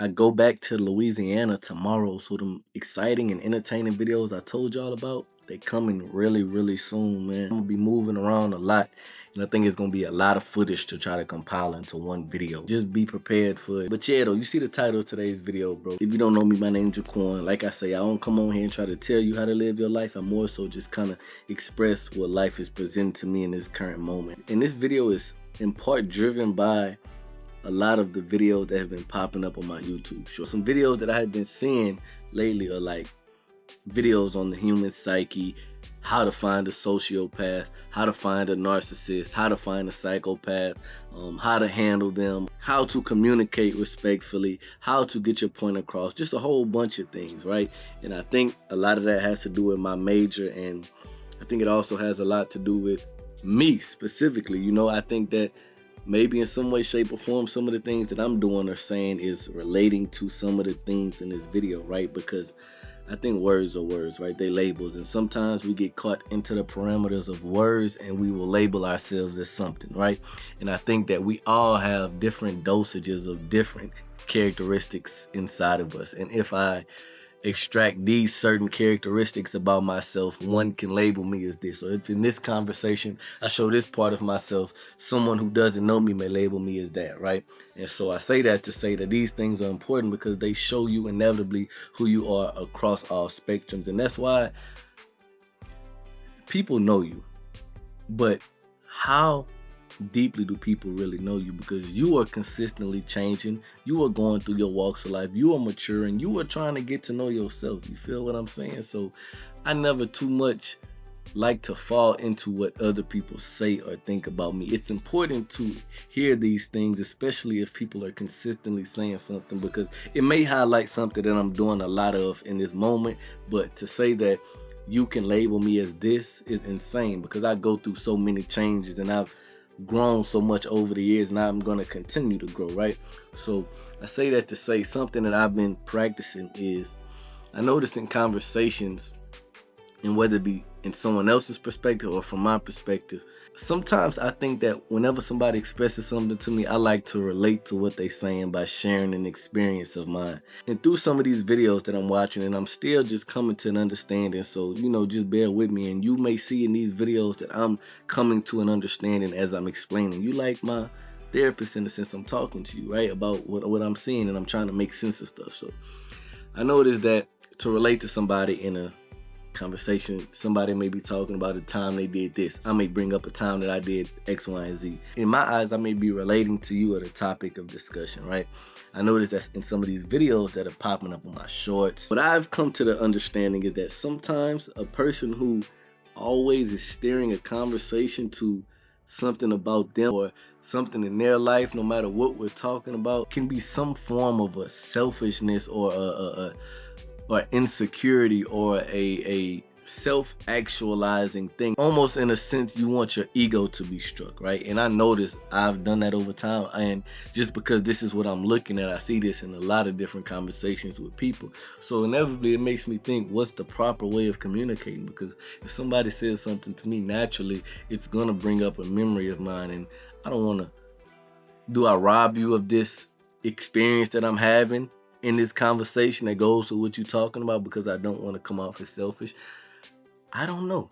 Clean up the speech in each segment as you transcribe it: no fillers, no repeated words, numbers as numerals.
I go back to Louisiana tomorrow, so them exciting and entertaining videos I told y'all about, they coming really, really soon, man. I'm gonna be moving around a lot, and I think it's gonna be a lot of footage to try to compile into one video. Just be prepared for it. But yeah, though, you see the title of today's video, bro. If you don't know me, my name's Jaquan. Like I say, I don't come on here and try to tell you how to live your life. I more so just kind of express what life is presenting to me in this current moment. And this video is in part driven by a lot of the videos that have been popping up on my YouTube show. Some videos that I have been seeing lately are like videos on the human psyche, how to find a sociopath, how to find a narcissist, how to find a psychopath, how to handle them, how to communicate respectfully, how to get your point across, just a whole bunch of things, right? And I think a lot of that has to do with my major, and I think it also has a lot to do with me specifically. You know, I think that maybe in some way, shape, or form, some of the things that I'm doing or saying is relating to some of the things in this video, right? Because I think words are words, right? They labels, and sometimes we get caught into the parameters of words and we will label ourselves as something, right? And I think that we all have different dosages of different characteristics inside of us. And if I extract these certain characteristics about myself, one can label me as this. Or if in this conversation I show this part of myself, someone who doesn't know me may label me as that, right? And so I say that to say that these things are important because they show you inevitably who you are across all spectrums. And that's why people know you, but how deeply do people really know you? Because you are consistently changing, you are going through your walks of life, you are maturing, you are trying to get to know yourself. You feel what I'm saying? So I never too much like to fall into what other people say or think about me. It's important to hear these things, especially if people are consistently saying something, because it may highlight something that I'm doing a lot of in this moment. But to say that you can label me as this is insane, because I go through so many changes and I've grown so much over the years, and I'm going to continue to grow, right? So I say that to say something that I've been practicing is I notice in conversations, and whether it be in someone else's perspective or from my perspective, sometimes I think that whenever somebody expresses something to me, I like to relate to what they're saying by sharing an experience of mine. And through some of these videos that I'm watching, and I'm still just coming to an understanding, so, you know, just bear with me. And you may see in these videos that I'm coming to an understanding as I'm explaining. You like my therapist in the sense I'm talking to you, right, about what I'm seeing, and I'm trying to make sense of stuff. So I noticed that to relate to somebody in a conversation, somebody may be talking about a time they did this. I may bring up a time that I did X, Y, and Z. In my eyes, I may be relating to you at a topic of discussion, right? I noticed that in some of these videos that are popping up on my shorts. What I've come to the understanding is that sometimes a person who always is steering a conversation to something about them or something in their life, no matter what we're talking about, can be some form of a selfishness or insecurity or a self-actualizing thing. Almost in a sense, you want your ego to be struck, right? And I notice I've done that over time, and just because this is what I'm looking at, I see this in a lot of different conversations with people. So inevitably, it makes me think, what's the proper way of communicating? Because if somebody says something to me, naturally, it's gonna bring up a memory of mine, and I don't wanna, do I rob you of this experience that I'm having in this conversation that goes with what you're talking about because I don't want to come off as selfish? I don't know.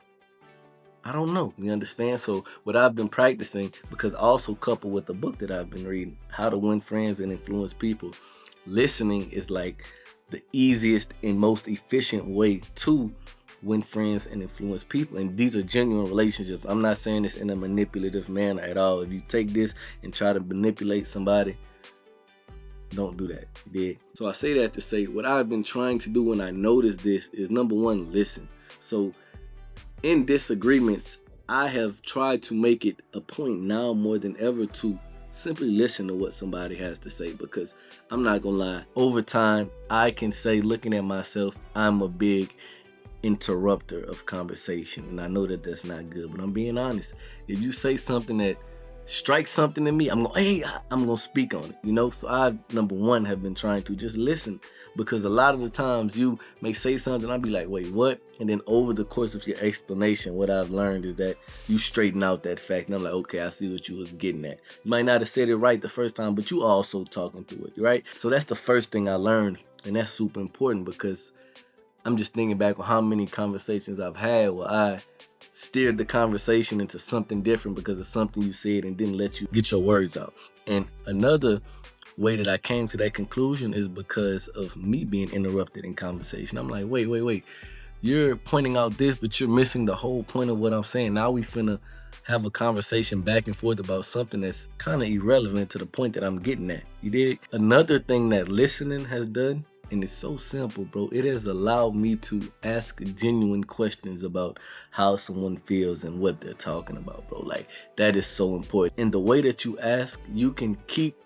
You understand? So what I've been practicing, because also coupled with the book that I've been reading, How to Win Friends and Influence People, listening is like the easiest and most efficient way to win friends and influence people. And these are genuine relationships. I'm not saying this in a manipulative manner at all. If you take this and try to manipulate somebody, don't do that. You did. So I say that to say what I've been trying to do when I notice this is, number one, listen. So in disagreements, I have tried to make it a point now more than ever to simply listen to what somebody has to say, because I'm not gonna lie, over time I can say, looking at myself, I'm a big interrupter of conversation, and I know that that's not good, but I'm being honest. If you say something that strikes something in me, I'm going, hey, I'm going to speak on it, you know? So I, number one, have been trying to just listen, because a lot of the times you may say something, I'll be like, wait, what? And then over the course of your explanation, what I've learned is that you straighten out that fact. And I'm like, okay, I see what you was getting at. You might not have said it right the first time, but you also talking through it, right? So that's the first thing I learned. And that's super important, because I'm just thinking back on how many conversations I've had where I steered the conversation into something different because of something you said and didn't let you get your words out. And another way that I came to that conclusion is because of me being interrupted in conversation. I'm like, wait. You're pointing out this, but you're missing the whole point of what I'm saying. Now we finna have a conversation back and forth about something that's kind of irrelevant to the point that I'm getting at. You dig? Another thing that listening has done, and it's so simple, bro, it has allowed me to ask genuine questions about how someone feels and what they're talking about, bro. Like, that is so important. In the way that you ask, you can keep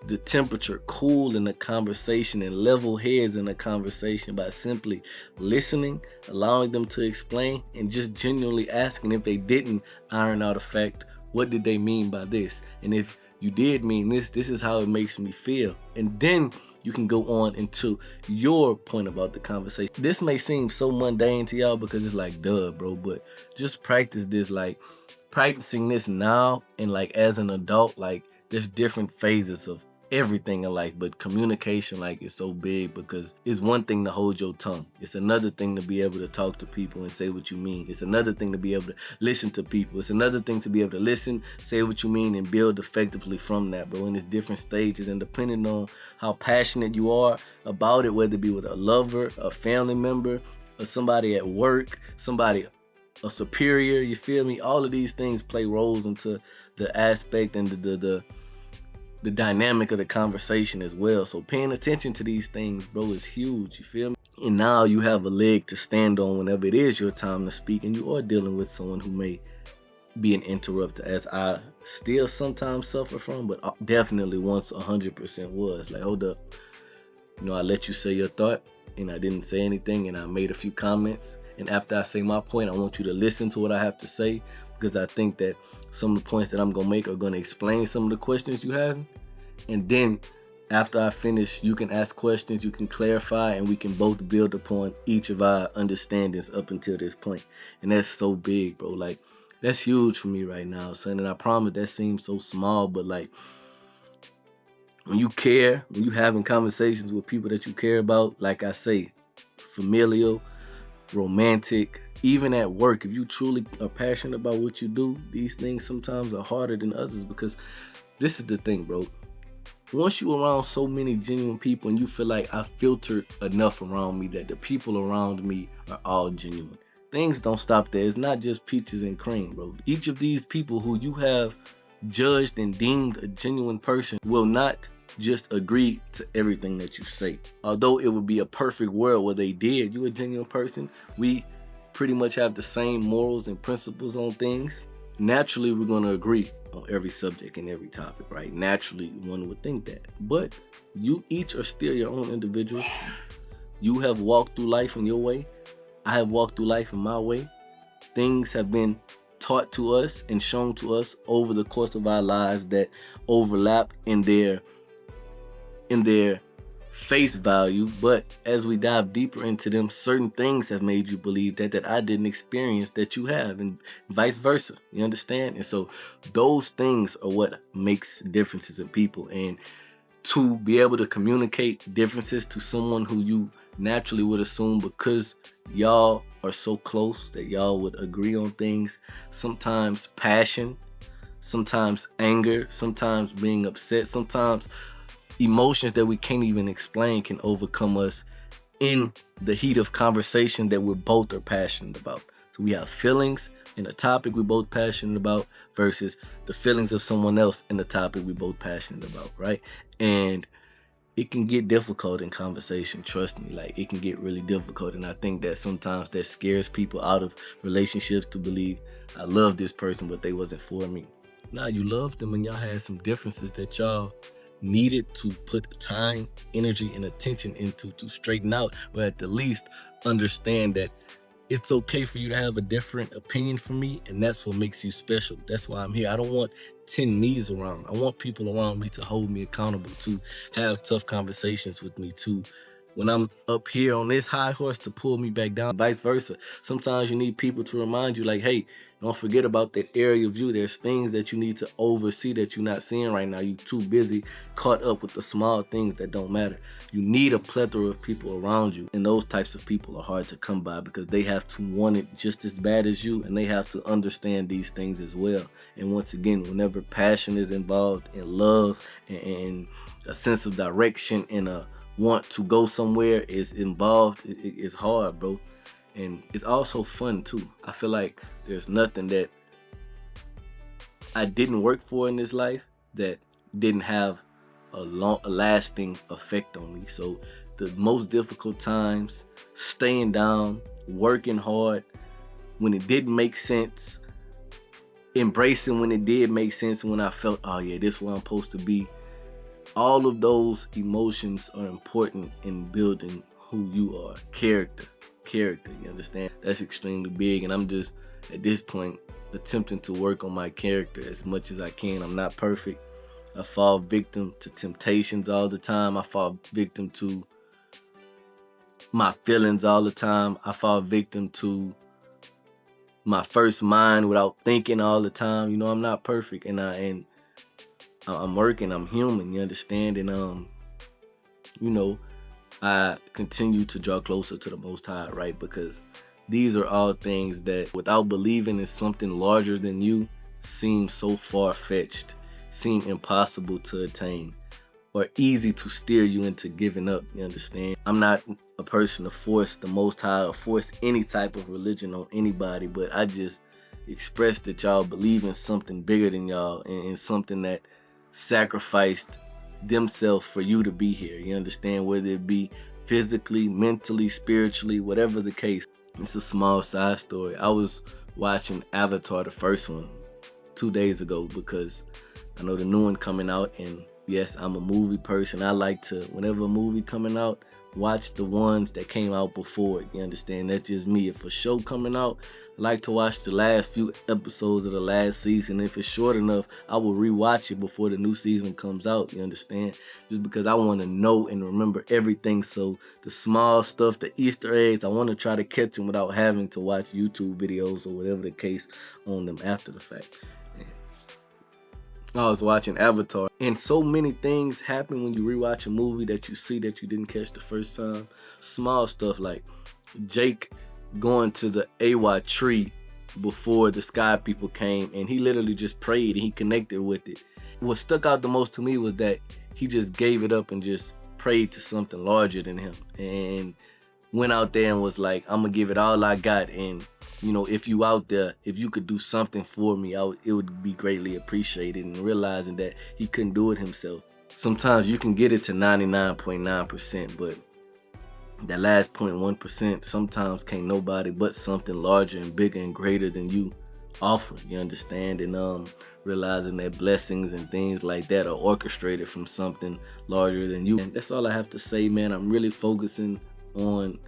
the temperature cool in the conversation and level heads in the conversation by simply listening, allowing them to explain, and just genuinely asking, if they didn't iron out a fact, what did they mean by this? And if you did mean this is how it makes me feel. And then you can go on into your point about the conversation. This may seem so mundane to y'all because it's like, duh, bro, but just practice this. Like, practicing this now and like as an adult, like, there's different phases of everything in life, but communication, like, is so big, because it's one thing to hold your tongue. It's another thing to be able to talk to people and say what you mean. It's another thing to be able to listen to people. It's another thing to be able to listen, say what you mean, and build effectively from that, bro. And it's different stages, and depending on how passionate you are about it, whether it be with a lover, a family member, or somebody at work, somebody, a superior, you feel me? All of these things play roles into the aspect and the dynamic of the conversation as well. So paying attention to these things, bro, is huge, you feel me? And now you have a leg to stand on whenever it is your time to speak, and you are dealing with someone who may be an interrupter, as I still sometimes suffer from, but definitely once 100% was. Like, hold up, you know, I let you say your thought and I didn't say anything, and I made a few comments, and after I say my point, I want you to listen to what I have to say, because I think that some of the points that I'm gonna make are gonna explain some of the questions you have. And then after I finish, you can ask questions, you can clarify, and we can both build upon each of our understandings up until this point. And that's so big, bro. Like, that's huge for me right now, son. And I promise that seems so small, but like, when you care, when you having conversations with people that you care about, like I say, familial, romantic, even at work, if you truly are passionate about what you do, these things sometimes are harder than others, because this is the thing, bro. Once you're around so many genuine people and you feel like I filtered enough around me that the people around me are all genuine, things don't stop there. It's not just peaches and cream, bro. Each of these people who you have judged and deemed a genuine person will not just agree to everything that you say. Although it would be a perfect world where they did, you a genuine person, we pretty much have the same morals and principles on things. Naturally, we're going to agree on every subject and every topic, right? Naturally, one would think that. But you each are still your own individuals. You have walked through life in your way. I have walked through life in my way. Things have been taught to us and shown to us over the course of our lives that overlap in their face value, but as we dive deeper into them, certain things have made you believe that I didn't experience that you have, and vice versa. You understand? And so those things are what makes differences in people. And to be able to communicate differences to someone who you naturally would assume, because y'all are so close that y'all would agree on things, sometimes passion, sometimes anger, sometimes being upset, sometimes emotions that we can't even explain can overcome us in the heat of conversation that we both are passionate about. So we have feelings in a topic we're both passionate about versus the feelings of someone else in the topic we're both passionate about, right? And it can get difficult in conversation, trust me. Like, it can get really difficult, and I think that sometimes that scares people out of relationships to believe, I love this person, but they wasn't for me. Nah, you loved them and y'all had some differences that y'all needed to put time, energy, and attention into to straighten out, or at the least understand that it's okay for you to have a different opinion from me, and that's what makes you special. That's why I'm here. I don't want 10 knees around. I want people around me to hold me accountable, to have tough conversations with me, to when I'm up here on this high horse to pull me back down, vice versa. Sometimes you need people to remind you like, hey, don't forget about that area of you. There's things that you need to oversee that you're not seeing right now. You're too busy caught up with the small things that don't matter. You need a plethora of people around you, and those types of people are hard to come by because they have to want it just as bad as you, and they have to understand these things as well. And once again, whenever passion is involved, and love, and a sense of direction, and a want to go somewhere is involved, it's hard, bro. And it's also fun too. I feel like there's nothing that I didn't work for in this life that didn't have a lasting effect on me. So the most difficult times, staying down, working hard when it didn't make sense, embracing when it did make sense, when I felt, oh yeah, this is where I'm supposed to be. All of those emotions are important in building who you are. Character, you understand? That's extremely big, and I'm just, at this point, attempting to work on my character as much as I can. I'm not perfect. I fall victim to temptations all the time. I fall victim to my feelings all the time. I fall victim to my first mind without thinking all the time. You know, I'm not perfect, and I'm working, I'm human, you understand? And you know, I continue to draw closer to the Most High, right? Because these are all things that, without believing in something larger than you, seem so far-fetched, seem impossible to attain, or easy to steer you into giving up, you understand? I'm not a person to force the Most High or force any type of religion on anybody, but I just express that y'all believe in something bigger than y'all, and something that sacrificed themselves for you to be here, you understand? Whether it be physically, mentally, spiritually, whatever the case. It's a small side story. I was watching Avatar, the first one, 2 days ago, because I know the new one coming out, and yes, I'm a movie person. I like to, whenever a movie coming out, watch the ones that came out before it, you understand? That's just me. If a show coming out, I like to watch the last few episodes of the last season. If it's short enough, I will rewatch it before the new season comes out, you understand? Just because I want to know and remember everything. So the small stuff, the Easter eggs, I want to try to catch them without having to watch YouTube videos or whatever the case on them after the fact. I was watching Avatar, and so many things happen when you rewatch a movie that you see that you didn't catch the first time. Small stuff like Jake going to the Awa tree before the sky people came, and he literally just prayed and he connected with it. What stuck out the most to me was that he just gave it up and just prayed to something larger than him, and went out there and was like, I'm gonna give it all I got, and you know, if you out there, if you could do something for me, it would be greatly appreciated. And realizing that he couldn't do it himself. Sometimes you can get it to 99.9%, but that last 0.1%, sometimes can't nobody but something larger and bigger and greater than you offer, you understand? And realizing that blessings and things like that are orchestrated from something larger than you. And that's all I have to say, man. I'm really focusing on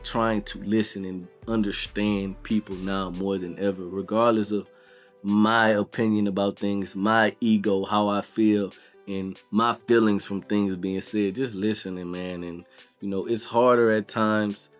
trying to listen and understand people now more than ever, regardless of my opinion about things, my ego, how I feel, and my feelings from things being said. Just listening, man. And you know, it's harder at times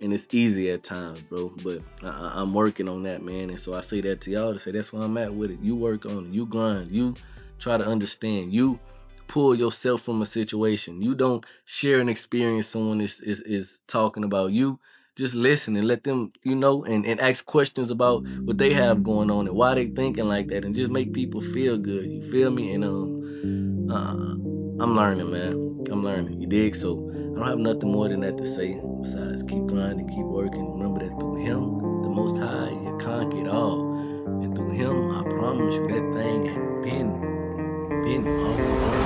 and it's easy at times, bro, but I'm working on that, man. And so I say that to y'all to say that's where I'm at with it. You work on it, you grind, you try to understand, you pull yourself from a situation. You don't share an experience someone is talking about. You just listen and let them, you know, and ask questions about what they have going on and why they thinking like that, and just make people feel good. You feel me? And I'm learning, man. I'm learning. You dig? So I don't have nothing more than that to say besides keep grinding, keep working. Remember that through Him, the Most High, you conquer it all. And through Him, I promise you, that thing had been all over.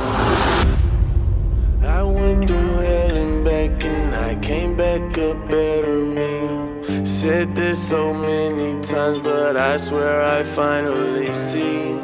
I went through hell and back, and I came back a better me. Said this so many times, but I swear I finally see